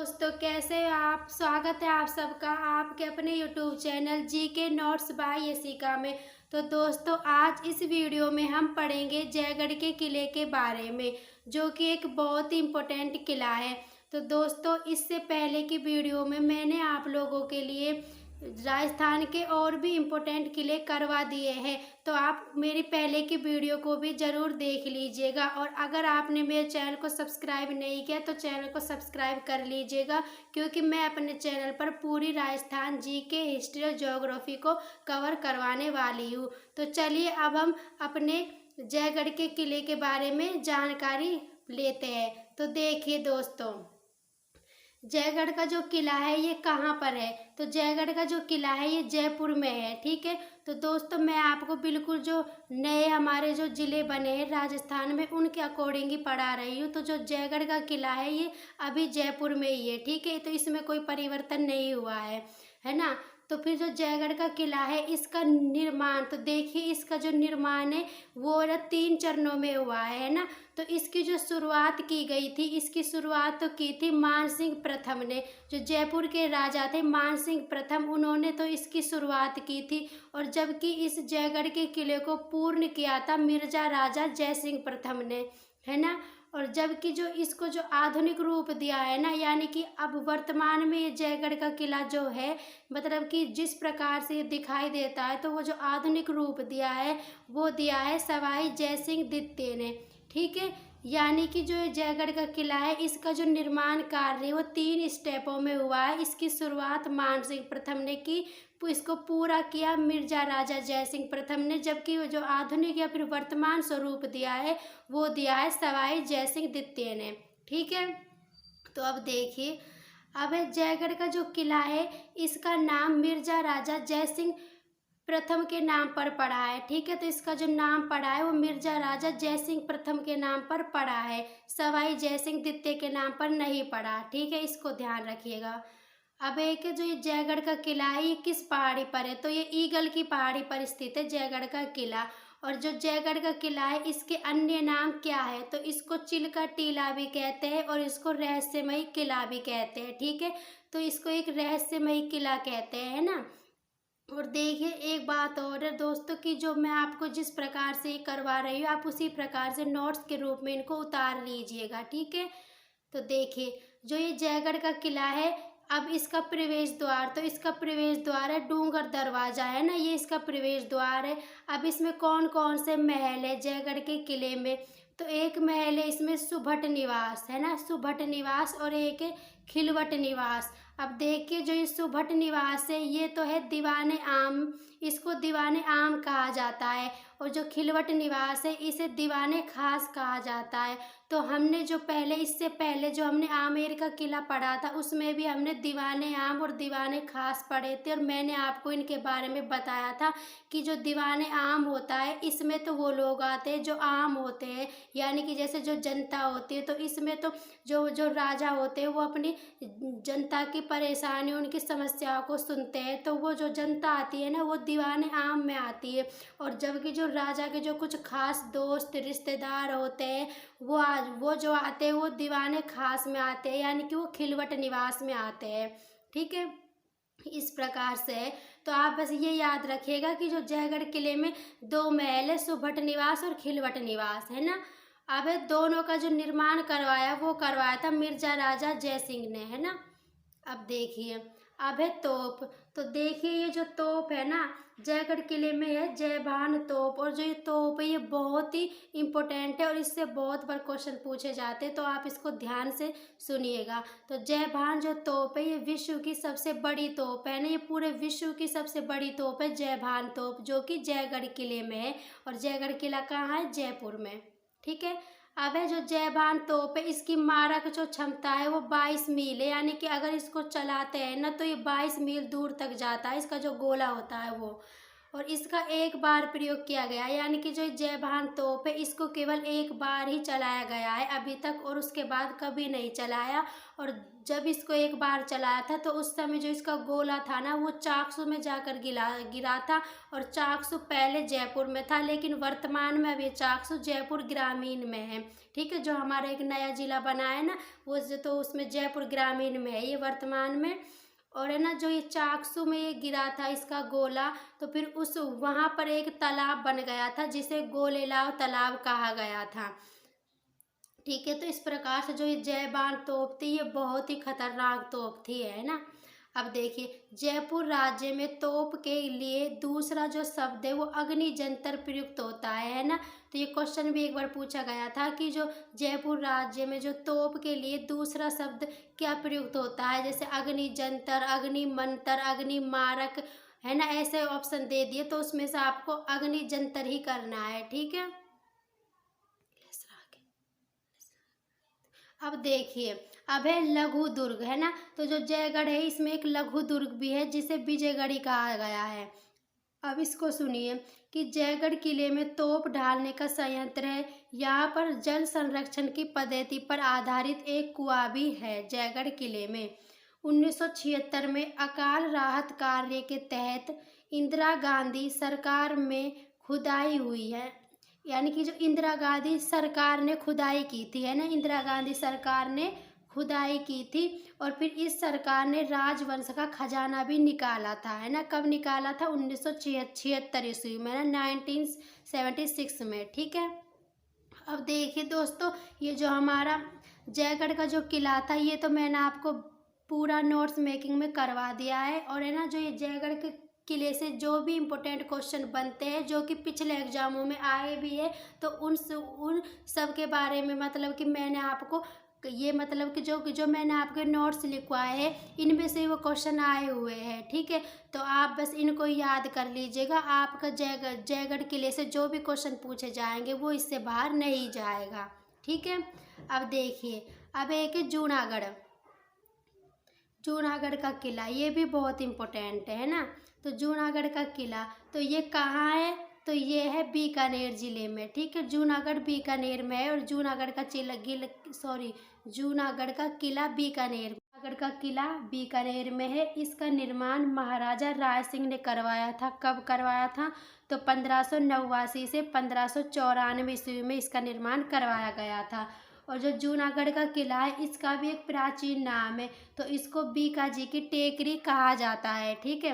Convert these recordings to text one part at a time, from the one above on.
दोस्तों कैसे हो आप। स्वागत है आप सबका आपके अपने YouTube channel GK notes by Yashika में। तो दोस्तों आज इस वीडियो में हम पढ़ेंगे जयगढ़ के किले के बारे में, जो कि एक बहुत ही इम्पोर्टेंट किला है। तो दोस्तों इससे पहले की वीडियो में मैंने आप लोगों के लिए राजस्थान के और भी इम्पोर्टेंट किले करवा दिए हैं, तो आप मेरी पहले की वीडियो को भी ज़रूर देख लीजिएगा। और अगर आपने मेरे चैनल को सब्सक्राइब नहीं किया तो चैनल को सब्सक्राइब कर लीजिएगा, क्योंकि मैं अपने चैनल पर पूरी राजस्थान जीके हिस्ट्री और ज्योग्राफी को कवर करवाने वाली हूँ। तो चलिए अब हम अपने जयगढ़ के किले के बारे में जानकारी लेते हैं। तो देखिए दोस्तों, जयगढ़ का जो किला है ये कहाँ पर है। तो जयगढ़ का जो किला है ये जयपुर में है, ठीक है। तो दोस्तों मैं आपको बिल्कुल जो नए हमारे जो ज़िले बने हैं राजस्थान में उनके अकॉर्डिंग ही पढ़ा रही हूँ। तो जो जयगढ़ का किला है ये अभी जयपुर में ही है, ठीक है। तो इसमें कोई परिवर्तन नहीं हुआ है ना। तो फिर जो जयगढ़ का किला है इसका निर्माण, तो देखिए इसका जो निर्माण है वो 3 चरणों में हुआ है ना। तो इसकी जो शुरुआत की गई थी, इसकी शुरुआत तो की थी मान सिंह प्रथम ने। जो जयपुर के राजा थे मान सिंह प्रथम, उन्होंने तो इसकी शुरुआत की थी। और जबकि इस जयगढ़ के किले को पूर्ण किया था मिर्जा राजा जय सिंह प्रथम ने, है ना। और जबकि जो इसको जो आधुनिक रूप दिया है ना, यानी कि अब वर्तमान में ये जयगढ़ का किला जो है, मतलब कि जिस प्रकार से ये दिखाई देता है, तो वो जो आधुनिक रूप दिया है वो दिया है सवाई जय सिंह द्वितीय ने, ठीक है। यानी कि जो ये जयगढ़ का किला है इसका जो निर्माण कार्य है वो 3 स्टेपों में हुआ है। इसकी शुरुआत मान सिंह प्रथम ने की, इसको पूरा किया मिर्जा राजा जय सिंह प्रथम ने, जबकि वो जो आधुनिक या फिर वर्तमान स्वरूप दिया है वो दिया है सवाई जय सिंह द्वितीय ने, ठीक है। तो अब देखिए, अब जयगढ़ का जो किला है इसका नाम मिर्जा राजा जय सिंह प्रथम के नाम पर पड़ा है, ठीक है। तो इसका जो नाम पड़ा है वो मिर्जा राजा जय सिंह प्रथम के नाम पर पड़ा है, सवाई जय सिंह द्वितीय के नाम पर नहीं पड़ा, ठीक है। इसको ध्यान रखिएगा। अब एक जो ये जयगढ़ का किला है ये किस पहाड़ी पर है। तो ये ईगल की पहाड़ी पर स्थित है जयगढ़ का किला। और जो जयगढ़ का किला है इसके अन्य नाम क्या है। तो इसको चिल्का टीला भी कहते हैं और इसको रहस्यमयी किला भी कहते हैं, ठीक है। तो इसको एक रहस्यमयी किला कहते हैं, है ना। और देखिए एक बात और है दोस्तों, कि जो मैं आपको जिस प्रकार से करवा रही हूँ आप उसी प्रकार से नोट्स के रूप में इनको उतार लीजिएगा, ठीक है। तो देखिए जो ये जयगढ़ का किला है, अब इसका प्रवेश द्वार, तो इसका प्रवेश द्वार है डूंगर दरवाजा, है ना, ये इसका प्रवेश द्वार है। अब इसमें कौन कौन से महल है जयगढ़ के किले में। तो एक महल है इसमें सुभट निवास, है ना, सुभट निवास, और एक है खिलवट निवास। अब देखिए जो ये सुभट निवास है ये तो है दीवाने आम, इसको दीवाने आम कहा जाता है। और जो खिलवट निवास है इसे दीवाने खास कहा जाता है। तो हमने जो पहले, इससे पहले जो हमने आमेर का किला पढ़ा था उसमें भी हमने दीवाने आम और दीवाने खास पढ़े थे, और मैंने आपको इनके बारे में बताया था कि जो दीवाने आम होता है इसमें तो वो लोग आते हैं जो आम होते हैं, यानी कि जैसे जो जनता होती है। तो इसमें तो जो जो राजा होते हैं वो अपनी जनता की परेशानी उनकी समस्याओं को सुनते हैं, तो वो जो जनता आती है ना वो दीवाने आम में आती है। और जबकि जो राजा के जो कुछ खास दोस्त रिश्तेदार होते हैं वो जो आते हैं वो दीवाने खास में आते हैं, यानी कि वो खिलवट निवास में आते हैं, ठीक है। इस प्रकार से है। तो आप बस ये याद रखिएगा कि जो जयगढ़ किले में 2 महल है, सुभट निवास और खिलवट निवास, है ना। अब दोनों का जो निर्माण करवाया वो करवाया था मिर्जा राजा जय सिंह ने, है ना। अब देखिए, अब है तोप। तो देखिए ये जो तोप है ना जयगढ़ किले में है जयभान तोप। और जो ये तोप है ये बहुत ही इम्पोर्टेंट है और इससे बहुत बार क्वेश्चन पूछे जाते हैं, तो आप इसको ध्यान से सुनिएगा। तो जयभान जो तोप है ये विश्व की सबसे बड़ी तोप है ना, ये पूरे विश्व की सबसे बड़ी तोप है जयभान तोप, जो कि जयगढ़ किले में है। और जयगढ़ किला कहाँ है, जयपुर में, ठीक है। अब है जो जयभान तोप है इसकी मारक जो क्षमता है वो 22 मील है, यानी कि अगर इसको चलाते हैं ना तो ये 22 मील दूर तक जाता है, इसका जो गोला होता है वो। और इसका एक बार प्रयोग किया गया, यानी कि जो जयभान तोप है इसको केवल एक बार ही चलाया गया है अभी तक, और उसके बाद कभी नहीं चलाया। और जब इसको एक बार चलाया था तो उस समय जो इसका गोला था ना वो चाकसू में जाकर गिरा था, और चाकसू पहले जयपुर में था, लेकिन वर्तमान में अब ये चाकसू जयपुर ग्रामीण में है। ठीक है, जो हमारा एक नया जिला बना है ना वो तो उसमें जयपुर ग्रामीण में है ये वर्तमान में। और है ना जो ये चाकसू में ये गिरा था इसका गोला, तो फिर उस वहाँ पर एक तालाब बन गया था जिसे गोलेलाव तालाब कहा गया था। ठीक है, तो इस प्रकार से जो ये जयबान तोप थी ये बहुत ही खतरनाक तोप थी, है ना। अब देखिए, जयपुर राज्य में तोप के लिए दूसरा जो शब्द है वो अग्नि जंतर प्रयुक्त होता है ना। तो ये क्वेश्चन भी एक बार पूछा गया था कि जो जयपुर राज्य में जो तोप के लिए दूसरा शब्द क्या प्रयुक्त होता है, जैसे अग्नि जंतर, अग्नि मंतर, अग्नि मारक, है ना। ऐसे ऑप्शन दे दिए तो उसमें से आपको अग्नि जंतर ही करना है। ठीक है, अब देखिए, अब है लघु दुर्ग, है ना। तो जो जयगढ़ है इसमें एक लघु दुर्ग भी है जिसे विजयगढ़ी कहा गया है। अब इसको सुनिए कि जयगढ़ किले में तोप डालने का संयंत्र है। यहाँ पर जल संरक्षण की पद्धति पर आधारित एक कुआं भी है जयगढ़ किले में। 1976 में अकाल राहत कार्य के तहत इंदिरा गांधी सरकार में खुदाई हुई है, यानी कि जो इंदिरा गांधी सरकार ने खुदाई की थी, है ना। इंदिरा गांधी सरकार ने खुदाई की थी, और फिर इस सरकार ने राजवंश का खजाना भी निकाला था, है ना। कब निकाला था? 1976 ईस्वी में ना, 1976 में। ठीक है, अब देखिए दोस्तों, ये जो हमारा जयगढ़ का जो किला था ये तो मैंने आपको पूरा नोट्स मेकिंग में करवा दिया है। और है ना जो ये जयगढ़ के किले से जो भी इम्पोर्टेंट क्वेश्चन बनते हैं जो कि पिछले एग्जामों में आए भी है, तो उन सब के बारे में मतलब कि मैंने आपको ये मतलब कि जो मैंने आपके नोट्स लिखवाए हैं इनमें से वो क्वेश्चन आए हुए हैं। ठीक है, तो आप बस इनको याद कर लीजिएगा। आपका जयगढ़ किले से जो भी क्वेश्चन पूछे जाएंगे वो इससे बाहर नहीं जाएगा। ठीक है, अब देखिए, अब एक है जूनागढ़। जूनागढ़ का किला ये भी बहुत इम्पोर्टेंट है ना। तो जूनागढ़ का किला तो ये कहाँ है? तो ये है बीकानेर जिले में। ठीक है, जूनागढ़ बीकानेर में है, और जूनागढ़ का जूनागढ़ का किला बीकानेर, जूनागढ़ का किला बीकानेर में है। इसका निर्माण महाराजा राय सिंह ने करवाया था। कब करवाया था? तो 1589 से 1594 ईस्वी में इसका निर्माण करवाया गया था। और जो जूनागढ़ का किला है इसका भी एक प्राचीन नाम है, तो इसको बीकाजी की टेकरी कहा जाता है। ठीक है,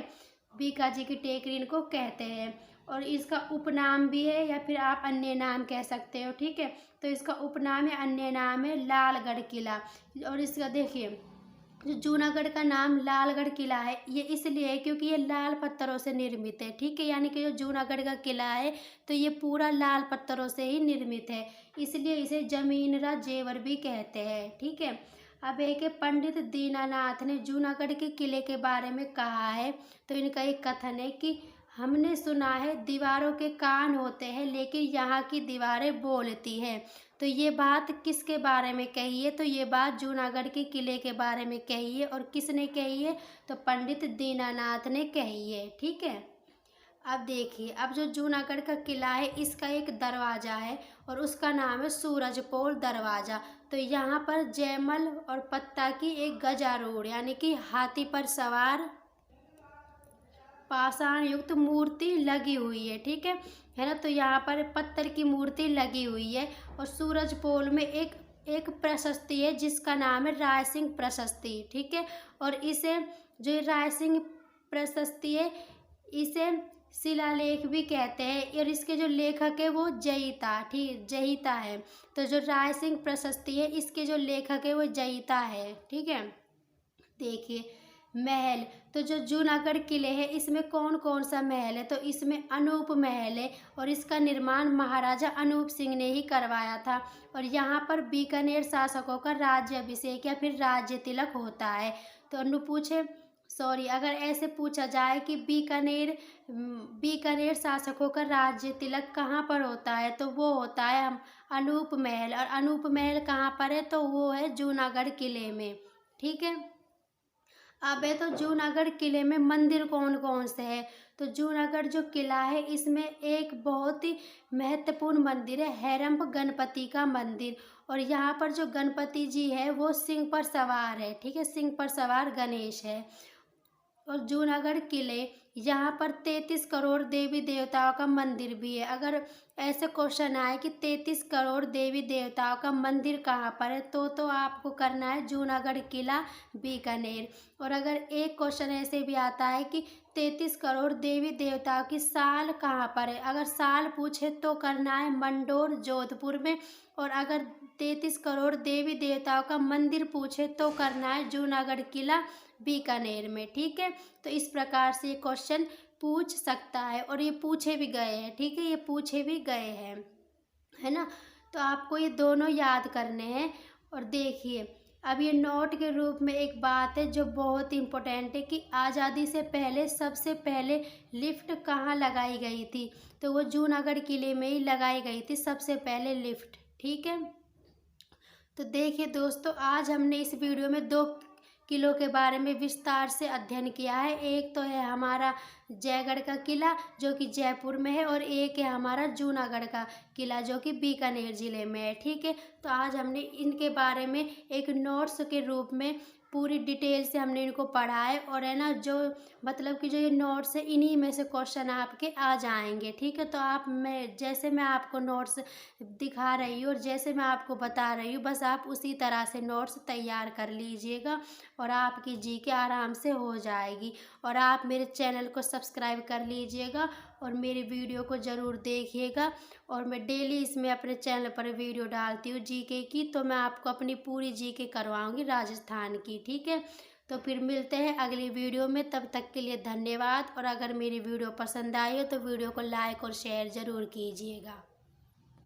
बीकाजी की टेकरी इनको कहते हैं, और इसका उपनाम भी है या फिर आप अन्य नाम कह सकते हो। ठीक है, तो इसका उपनाम या अन्य नाम है लालगढ़ किला। और इसका देखिए, जो जूनागढ़ का नाम लालगढ़ किला है ये इसलिए है क्योंकि ये लाल पत्थरों से निर्मित है। ठीक है, यानी कि जो जूनागढ़ का किला है तो ये पूरा लाल पत्थरों से ही निर्मित है, इसलिए इसे जमीनरा जेवर भी कहते हैं। ठीक है, अब एक है पंडित दीनानाथ ने जूनागढ़ के किले के बारे में कहा है। तो इनका एक कथन है कि हमने सुना है दीवारों के कान होते हैं लेकिन यहाँ की दीवारें बोलती हैं। तो ये बात किसके बारे में कही है? तो ये बात जूनागढ़ के किले के बारे में कही है, और किसने कही है? तो पंडित दीनानाथ ने कही है। ठीक है, अब देखिए, अब जो जूनागढ़ का किला है इसका एक दरवाज़ा है और उसका नाम है सूरजपोल दरवाज़ा। तो यहाँ पर जयमल और पत्ता की एक गजारूढ़ यानी कि हाथी पर सवार पाषाण युक्त मूर्ति लगी हुई है। ठीक है ना। तो यहाँ पर पत्थर की मूर्ति लगी हुई है, और सूरजपोल में एक प्रशस्ति है जिसका नाम है राय सिंह प्रशस्ति। ठीक है, और इसे जो राय सिंह प्रशस्ति है इसे शिलालेख भी कहते हैं, और इसके जो लेखक है वो जयिता, ठीक जयिता है। तो जो राय सिंह प्रशस्ति है इसके जो लेखक है वो जयिता है। ठीक है, देखिए महल, तो जो जूनागढ़ किले है इसमें कौन कौन सा महल है? तो इसमें अनूप महल है, और इसका निर्माण महाराजा अनूप सिंह ने ही करवाया था। और यहाँ पर बीकानेर शासकों का राज्याभिषेक या फिर राज्य तिलक होता है। तो अगर ऐसे पूछा जाए कि बीकानेर शासकों का राज्य तिलक कहाँ पर होता है, तो वो होता है अनूप महल। और अनूप महल कहाँ पर है? तो वो है जूनागढ़ किले में। ठीक है, अब है तो जूनागढ़ किले में मंदिर कौन कौन से है? तो जूनागढ़ जो किला है इसमें एक बहुत ही महत्वपूर्ण मंदिर है, हैरम्ब गणपति का मंदिर। और यहाँ पर जो गणपति जी है वो सिंह पर सवार है, ठीक है, सिंह पर सवार गणेश है। और जूनागढ़ किले यहाँ पर 33 करोड़ देवी देवताओं का मंदिर भी है। अगर ऐसे क्वेश्चन आए कि 33 करोड़ देवी देवताओं का मंदिर कहाँ पर है, तो आपको करना है जूनागढ़ किला बीकानेर। और अगर एक क्वेश्चन ऐसे भी आता है कि 33 करोड़ देवी देवताओं की साल कहाँ पर है, अगर साल पूछे तो करना है मंडोर जोधपुर में। और अगर 33 करोड़ देवी देवताओं का मंदिर पूछे तो करना है जूनागढ़ किला बीकानेर में, ठीक है। तो इस प्रकार से ये क्वेश्चन पूछ सकता है और ये पूछे भी गए हैं, ठीक है, ये पूछे भी गए हैं, है ना। तो आपको ये दोनों याद करने हैं। और देखिए अब ये नोट के रूप में एक बात है जो बहुत इम्पोर्टेंट है कि आज़ादी से पहले सबसे पहले लिफ्ट कहाँ लगाई गई थी, तो वो जूनागढ़ किले में ही लगाई गई थी सबसे पहले लिफ्ट, ठीक है। तो देखिए दोस्तों, आज हमने इस वीडियो में 2 किलों के बारे में विस्तार से अध्ययन किया है। एक तो है हमारा जयगढ़ का किला जो कि जयपुर में है, और एक है हमारा जूनागढ़ का किला जो कि बीकानेर ज़िले में है, ठीक है। तो आज हमने इनके बारे में एक नोट्स के रूप में पूरी डिटेल से हमने इनको पढ़ा है। और है ना, जो मतलब कि जो ये नोट्स है इन्हीं में से क्वेश्चन आपके आ जाएंगे, ठीक है। तो मैं आपको नोट्स दिखा रही हूँ और जैसे मैं आपको बता रही हूँ बस आप उसी तरह से नोट्स तैयार कर लीजिएगा और आपकी जीके आराम से हो जाएगी। और आप मेरे चैनल को सब्सक्राइब कर लीजिएगा और मेरी वीडियो को ज़रूर देखिएगा। और मैं डेली इसमें अपने चैनल पर वीडियो डालती हूँ जीके की, तो मैं आपको अपनी पूरी जीके करवाऊँगी राजस्थान की, ठीक है। तो फिर मिलते हैं अगली वीडियो में, तब तक के लिए धन्यवाद। और अगर मेरी वीडियो पसंद आई हो तो वीडियो को लाइक और शेयर ज़रूर कीजिएगा।